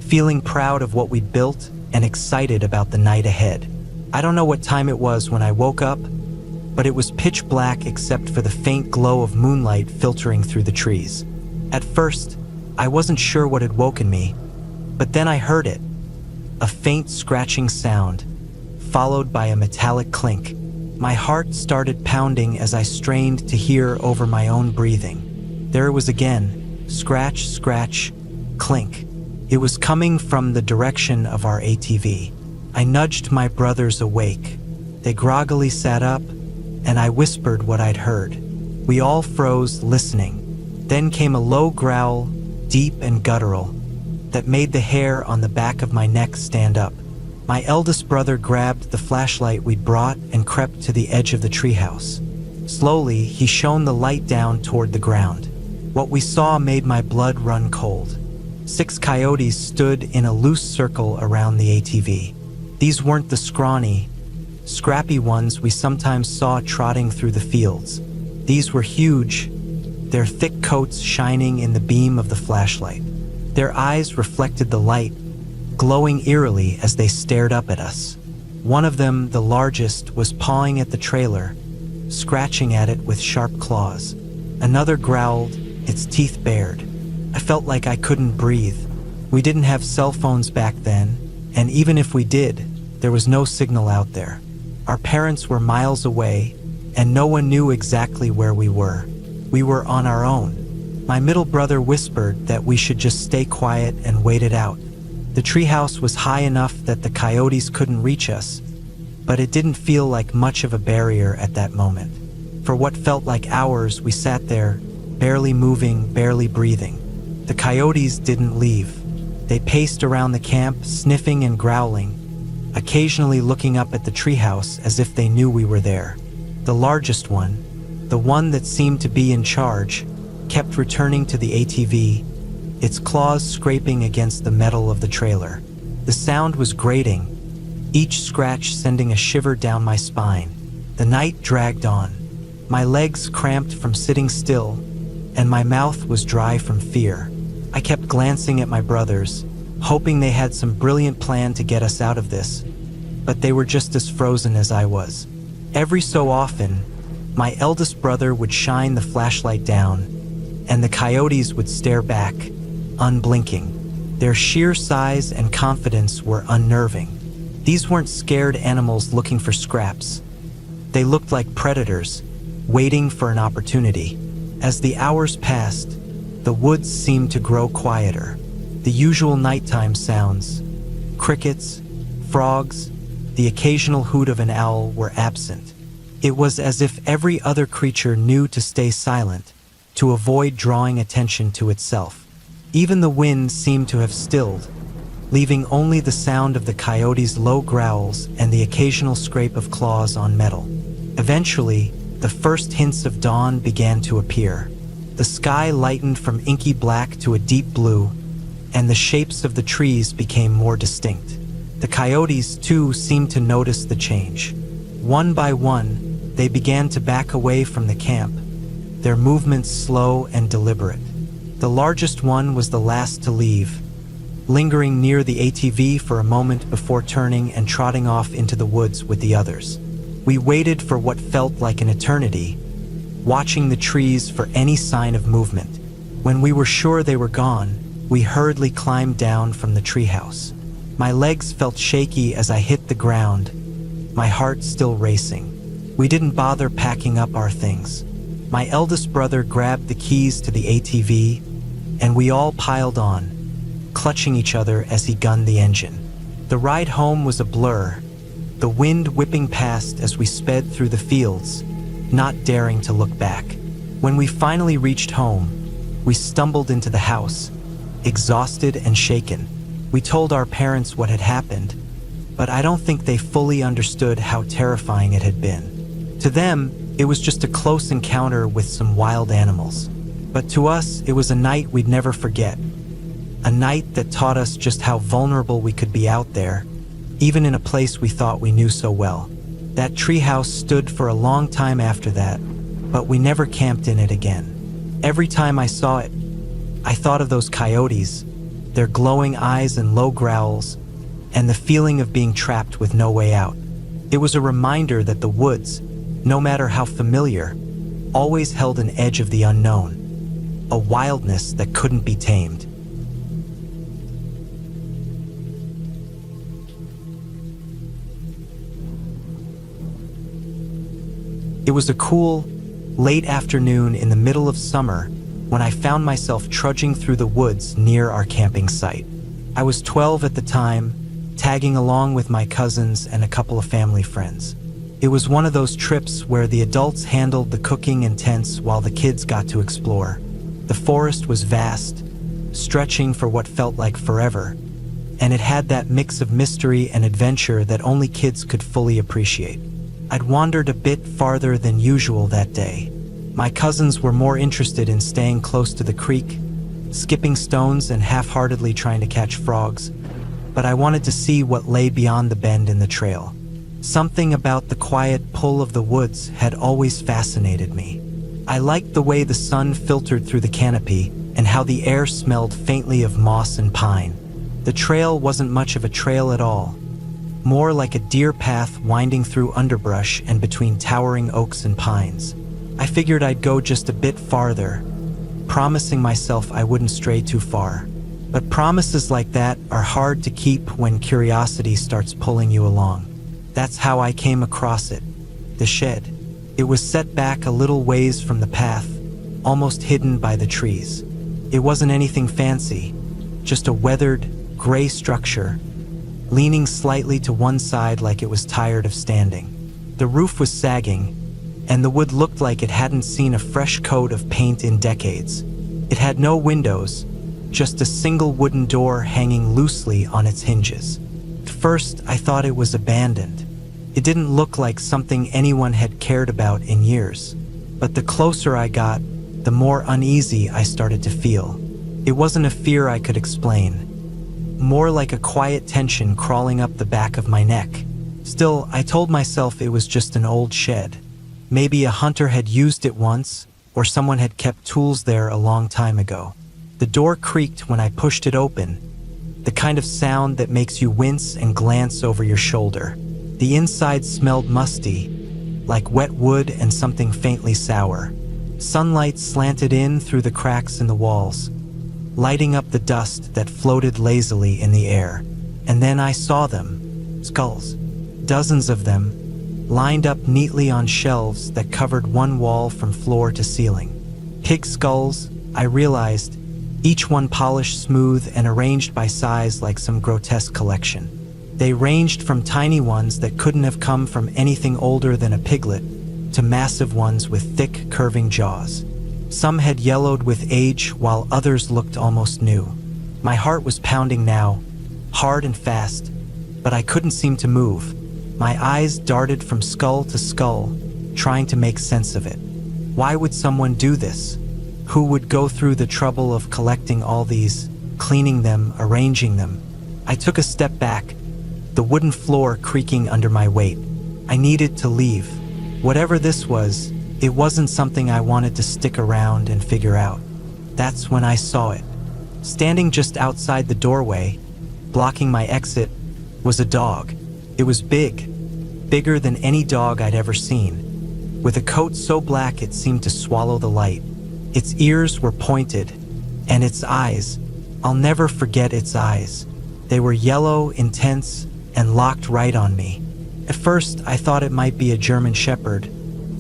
feeling proud of what we'd built and excited about the night ahead. I don't know what time it was when I woke up, but it was pitch black except for the faint glow of moonlight filtering through the trees. At first, I wasn't sure what had woken me, but then I heard it. A faint scratching sound, followed by a metallic clink. My heart started pounding as I strained to hear over my own breathing. There it was again, scratch, scratch, clink. It was coming from the direction of our ATV. I nudged my brothers awake. They groggily sat up, and I whispered what I'd heard. We all froze, listening. Then came a low growl, deep and guttural, that made the hair on the back of my neck stand up. My eldest brother grabbed the flashlight we'd brought and crept to the edge of the treehouse. Slowly, he shone the light down toward the ground. What we saw made my blood run cold. 6 coyotes stood in a loose circle around the ATV. These weren't the scrawny, scrappy ones we sometimes saw trotting through the fields. These were huge, their thick coats shining in the beam of the flashlight. Their eyes reflected the light, glowing eerily as they stared up at us. One of them, the largest, was pawing at the trailer, scratching at it with sharp claws. Another growled, its teeth bared. I felt like I couldn't breathe. We didn't have cell phones back then, and even if we did, There was no signal out there. Our parents were miles away, and no one knew exactly where we were. We were on our own. My middle brother whispered that we should just stay quiet and wait it out. The treehouse was high enough that the coyotes couldn't reach us, but it didn't feel like much of a barrier at that moment. For what felt like hours, we sat there, barely moving, barely breathing. The coyotes didn't leave. They paced around the camp, sniffing and growling, occasionally looking up at the treehouse as if they knew we were there. The largest one, the one that seemed to be in charge, kept returning to the ATV, its claws scraping against the metal of the trailer. The sound was grating, each scratch sending a shiver down my spine. The night dragged on. My legs cramped from sitting still, and my mouth was dry from fear. I kept glancing at my brothers, hoping they had some brilliant plan to get us out of this, but they were just as frozen as I was. Every so often, my eldest brother would shine the flashlight down, and the coyotes would stare back, unblinking. Their sheer size and confidence were unnerving. These weren't scared animals looking for scraps. They looked like predators, waiting for an opportunity. As the hours passed, the woods seemed to grow quieter. The usual nighttime sounds, crickets, frogs, the occasional hoot of an owl were absent. It was as if every other creature knew to stay silent, to avoid drawing attention to itself. Even the wind seemed to have stilled, leaving only the sound of the coyotes' low growls and the occasional scrape of claws on metal. Eventually, the first hints of dawn began to appear. The sky lightened from inky black to a deep blue, and the shapes of the trees became more distinct. The coyotes, too, seemed to notice the change. One by one, they began to back away from the camp, their movements slow and deliberate. The largest one was the last to leave, lingering near the ATV for a moment before turning and trotting off into the woods with the others. We waited for what felt like an eternity, watching the trees for any sign of movement. When we were sure they were gone, we hurriedly climbed down from the treehouse. My legs felt shaky as I hit the ground, my heart still racing. We didn't bother packing up our things. My eldest brother grabbed the keys to the ATV, and we all piled on, clutching each other as he gunned the engine. The ride home was a blur, the wind whipping past as we sped through the fields, not daring to look back. When we finally reached home, we stumbled into the house, exhausted and shaken. We told our parents what had happened, but I don't think they fully understood how terrifying it had been. To them, it was just a close encounter with some wild animals. But to us, it was a night we'd never forget. A night that taught us just how vulnerable we could be out there, even in a place we thought we knew so well. That treehouse stood for a long time after that, but we never camped in it again. Every time I saw it, I thought of those coyotes, their glowing eyes and low growls, and the feeling of being trapped with no way out. It was a reminder that the woods, no matter how familiar, always held an edge of the unknown, a wildness that couldn't be tamed. It was a cool, late afternoon in the middle of summer when I found myself trudging through the woods near our camping site. I was 12 at the time, tagging along with my cousins and a couple of family friends. It was one of those trips where the adults handled the cooking and tents while the kids got to explore. The forest was vast, stretching for what felt like forever, and it had that mix of mystery and adventure that only kids could fully appreciate. I'd wandered a bit farther than usual that day. My cousins were more interested in staying close to the creek, skipping stones and half-heartedly trying to catch frogs, but I wanted to see what lay beyond the bend in the trail. Something about the quiet pull of the woods had always fascinated me. I liked the way the sun filtered through the canopy and how the air smelled faintly of moss and pine. The trail wasn't much of a trail at all, more like a deer path winding through underbrush and between towering oaks and pines. I figured I'd go just a bit farther, promising myself I wouldn't stray too far. But promises like that are hard to keep when curiosity starts pulling you along. That's how I came across it. The shed. It was set back a little ways from the path, almost hidden by the trees. It wasn't anything fancy, just a weathered, gray structure, leaning slightly to one side like it was tired of standing. The roof was sagging, and the wood looked like it hadn't seen a fresh coat of paint in decades. It had no windows, just a single wooden door hanging loosely on its hinges. At first, I thought it was abandoned. It didn't look like something anyone had cared about in years. But the closer I got, the more uneasy I started to feel. It wasn't a fear I could explain. More like a quiet tension crawling up the back of my neck. Still, I told myself it was just an old shed. Maybe a hunter had used it once, or someone had kept tools there a long time ago. The door creaked when I pushed it open, the kind of sound that makes you wince and glance over your shoulder. The inside smelled musty, like wet wood and something faintly sour. Sunlight slanted in through the cracks in the walls, lighting up the dust that floated lazily in the air. And then I saw them. Skulls. Dozens of them, lined up neatly on shelves that covered one wall from floor to ceiling. Pig skulls, I realized, each one polished smooth and arranged by size like some grotesque collection. They ranged from tiny ones that couldn't have come from anything older than a piglet to massive ones with thick, curving jaws. Some had yellowed with age while others looked almost new. My heart was pounding now, hard and fast, but I couldn't seem to move. My eyes darted from skull to skull, trying to make sense of it. Why would someone do this? Who would go through the trouble of collecting all these, cleaning them, arranging them? I took a step back, the wooden floor creaking under my weight. I needed to leave. Whatever this was, it wasn't something I wanted to stick around and figure out. That's when I saw it. Standing just outside the doorway, blocking my exit, was a dog. It was big, bigger than any dog I'd ever seen, with a coat so black it seemed to swallow the light. Its ears were pointed, and its eyes, I'll never forget its eyes. They were yellow, intense, and locked right on me. At first, I thought it might be a German shepherd,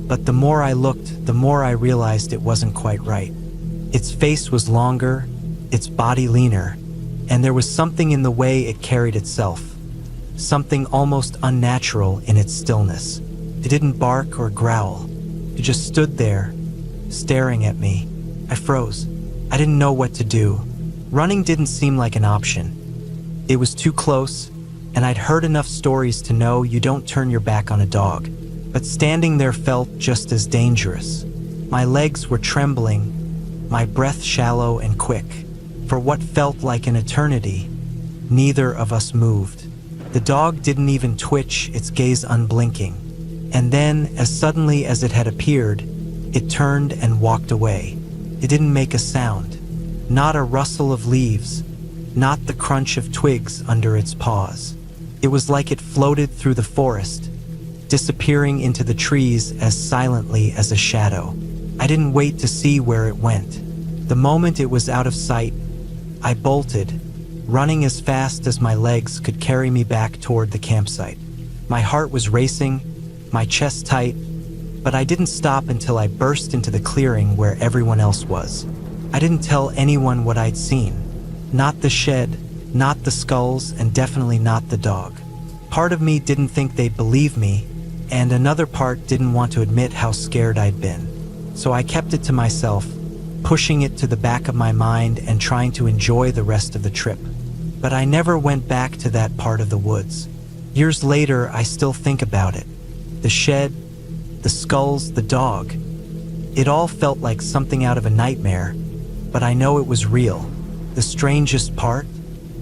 but the more I looked, the more I realized it wasn't quite right. Its face was longer, its body leaner, and there was something in the way it carried itself, something almost unnatural in its stillness. It didn't bark or growl. It just stood there, staring at me. I froze. I didn't know what to do. Running didn't seem like an option. It was too close, and I'd heard enough stories to know you don't turn your back on a dog. But standing there felt just as dangerous. My legs were trembling, my breath shallow and quick. For what felt like an eternity, neither of us moved. The dog didn't even twitch, its gaze unblinking. And then, as suddenly as it had appeared, it turned and walked away. It didn't make a sound. Not a rustle of leaves, not the crunch of twigs under its paws. It was like it floated through the forest, disappearing into the trees as silently as a shadow. I didn't wait to see where it went. The moment it was out of sight, I bolted, running as fast as my legs could carry me back toward the campsite. My heart was racing, my chest tight, but I didn't stop until I burst into the clearing where everyone else was. I didn't tell anyone what I'd seen. Not the shed, not the skulls, and definitely not the dog. Part of me didn't think they'd believe me, and another part didn't want to admit how scared I'd been. So I kept it to myself, pushing it to the back of my mind and trying to enjoy the rest of the trip. But I never went back to that part of the woods. Years later, I still think about it. The shed, the skulls, the dog. It all felt like something out of a nightmare, but I know it was real. The strangest part?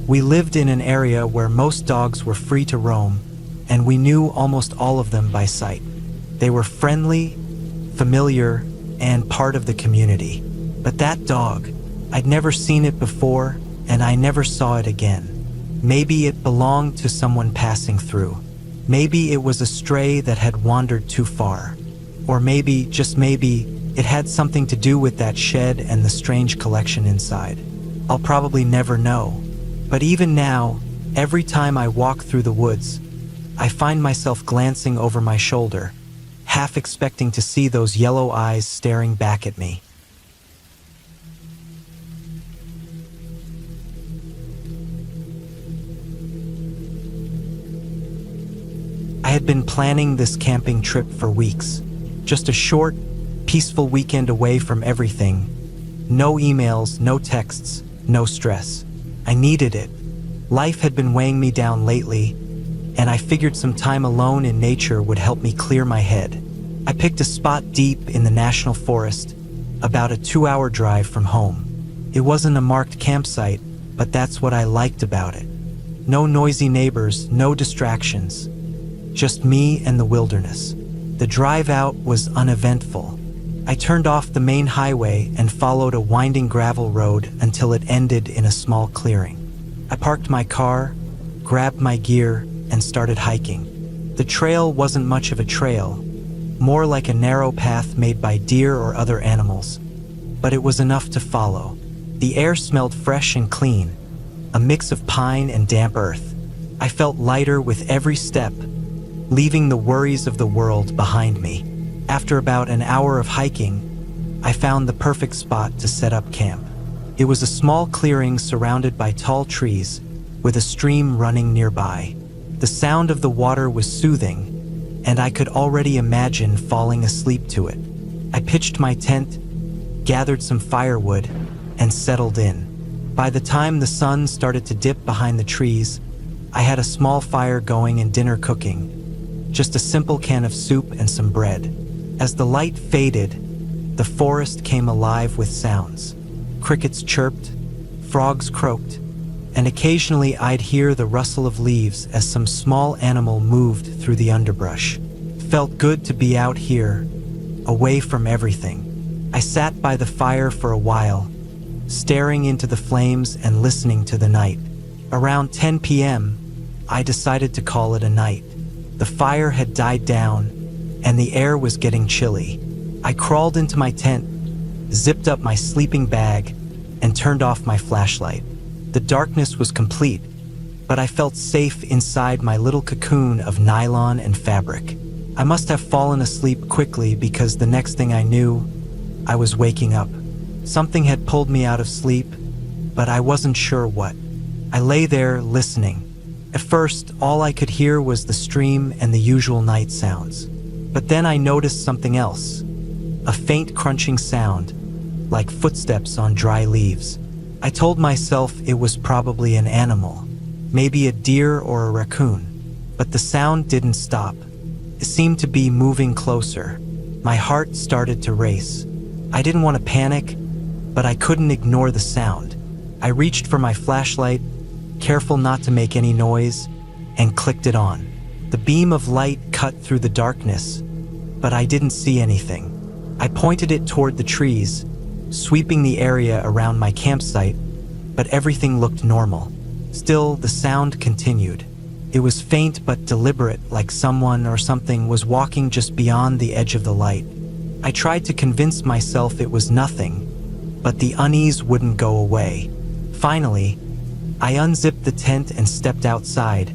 We lived in an area where most dogs were free to roam, and we knew almost all of them by sight. They were friendly, familiar, and part of the community. But that dog, I'd never seen it before, and I never saw it again. Maybe it belonged to someone passing through. Maybe it was a stray that had wandered too far. Or maybe, just maybe, it had something to do with that shed and the strange collection inside. I'll probably never know. But even now, every time I walk through the woods, I find myself glancing over my shoulder, half expecting to see those yellow eyes staring back at me. I had been planning this camping trip for weeks. Just a short, peaceful weekend away from everything. No emails, no texts, no stress. I needed it. Life had been weighing me down lately, and I figured some time alone in nature would help me clear my head. I picked a spot deep in the national forest, about a 2-hour drive from home. It wasn't a marked campsite, but that's what I liked about it. No noisy neighbors, no distractions. Just me and the wilderness. The drive out was uneventful. I turned off the main highway and followed a winding gravel road until it ended in a small clearing. I parked my car, grabbed my gear, and started hiking. The trail wasn't much of a trail, more like a narrow path made by deer or other animals, but it was enough to follow. The air smelled fresh and clean, a mix of pine and damp earth. I felt lighter with every step, leaving the worries of the world behind me. After about an hour of hiking, I found the perfect spot to set up camp. It was a small clearing surrounded by tall trees, with a stream running nearby. The sound of the water was soothing, and I could already imagine falling asleep to it. I pitched my tent, gathered some firewood, and settled in. By the time the sun started to dip behind the trees, I had a small fire going and dinner cooking. Just a simple can of soup and some bread. As the light faded, the forest came alive with sounds. Crickets chirped, frogs croaked, and occasionally I'd hear the rustle of leaves as some small animal moved through the underbrush. It felt good to be out here, away from everything. I sat by the fire for a while, staring into the flames and listening to the night. Around 10 p.m., I decided to call it a night. The fire had died down, and the air was getting chilly. I crawled into my tent, zipped up my sleeping bag, and turned off my flashlight. The darkness was complete, but I felt safe inside my little cocoon of nylon and fabric. I must have fallen asleep quickly because the next thing I knew, I was waking up. Something had pulled me out of sleep, but I wasn't sure what. I lay there listening. At first, all I could hear was the stream and the usual night sounds. But then I noticed something else. A faint crunching sound, like footsteps on dry leaves. I told myself it was probably an animal, maybe a deer or a raccoon. But the sound didn't stop. It seemed to be moving closer. My heart started to race. I didn't want to panic, but I couldn't ignore the sound. I reached for my flashlight, careful not to make any noise, and clicked it on. The beam of light cut through the darkness, but I didn't see anything. I pointed it toward the trees, sweeping the area around my campsite, but everything looked normal. Still, the sound continued. It was faint but deliberate, like someone or something was walking just beyond the edge of the light. I tried to convince myself it was nothing, but the unease wouldn't go away. Finally, I unzipped the tent and stepped outside,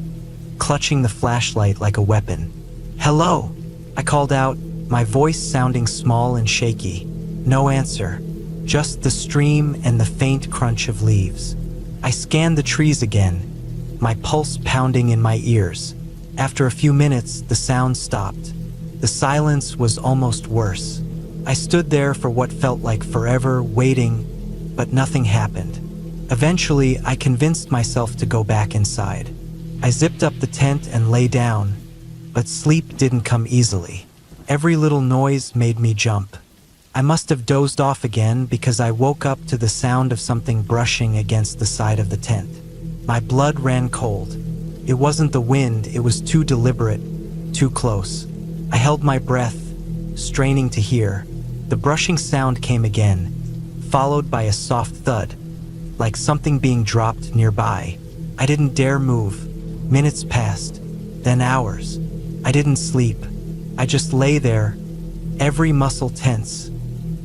clutching the flashlight like a weapon. "Hello," I called out, my voice sounding small and shaky. No answer, just the stream and the faint crunch of leaves. I scanned the trees again, my pulse pounding in my ears. After a few minutes, the sound stopped. The silence was almost worse. I stood there for what felt like forever, waiting, but nothing happened. Eventually, I convinced myself to go back inside. I zipped up the tent and lay down, but sleep didn't come easily. Every little noise made me jump. I must have dozed off again because I woke up to the sound of something brushing against the side of the tent. My blood ran cold. It wasn't the wind, it was too deliberate, too close. I held my breath, straining to hear. The brushing sound came again, followed by a soft thud, like something being dropped nearby. I didn't dare move. Minutes passed, then hours. I didn't sleep. I just lay there, every muscle tense,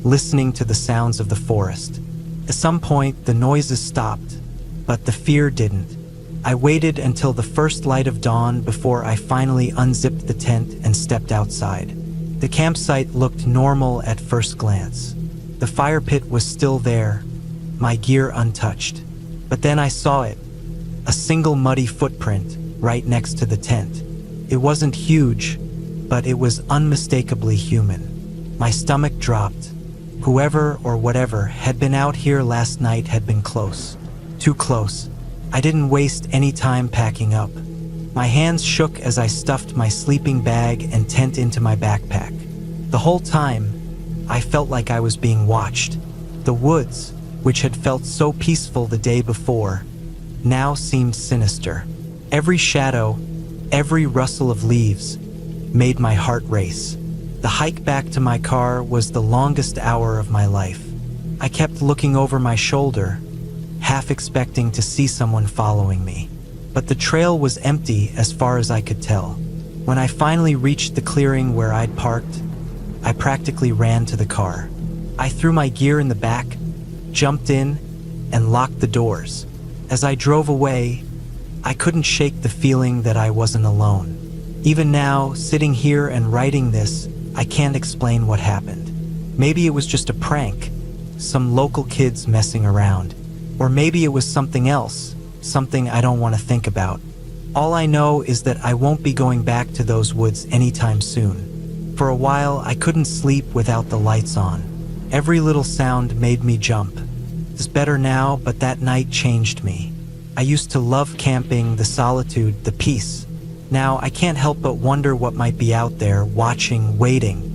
listening to the sounds of the forest. At some point, the noises stopped, but the fear didn't. I waited until the first light of dawn before I finally unzipped the tent and stepped outside. The campsite looked normal at first glance. The fire pit was still there, my gear untouched. But then I saw it, a single muddy footprint right next to the tent. It wasn't huge, but it was unmistakably human. My stomach dropped. Whoever or whatever had been out here last night had been close. Too close. I didn't waste any time packing up. My hands shook as I stuffed my sleeping bag and tent into my backpack. The whole time, I felt like I was being watched. The woods, which had felt so peaceful the day before, now seemed sinister. Every shadow, every rustle of leaves, made my heart race. The hike back to my car was the longest hour of my life. I kept looking over my shoulder, half expecting to see someone following me. But the trail was empty as far as I could tell. When I finally reached the clearing where I'd parked, I practically ran to the car. I threw my gear in the back, jumped in, and locked the doors. As I drove away, I couldn't shake the feeling that I wasn't alone. Even now, sitting here and writing this, I can't explain what happened. Maybe it was just a prank, some local kids messing around. Or maybe it was something else, something I don't want to think about. All I know is that I won't be going back to those woods anytime soon. For a while, I couldn't sleep without the lights on. Every little sound made me jump. It's better now, but that night changed me. I used to love camping, the solitude, the peace. Now I can't help but wonder what might be out there, watching, waiting,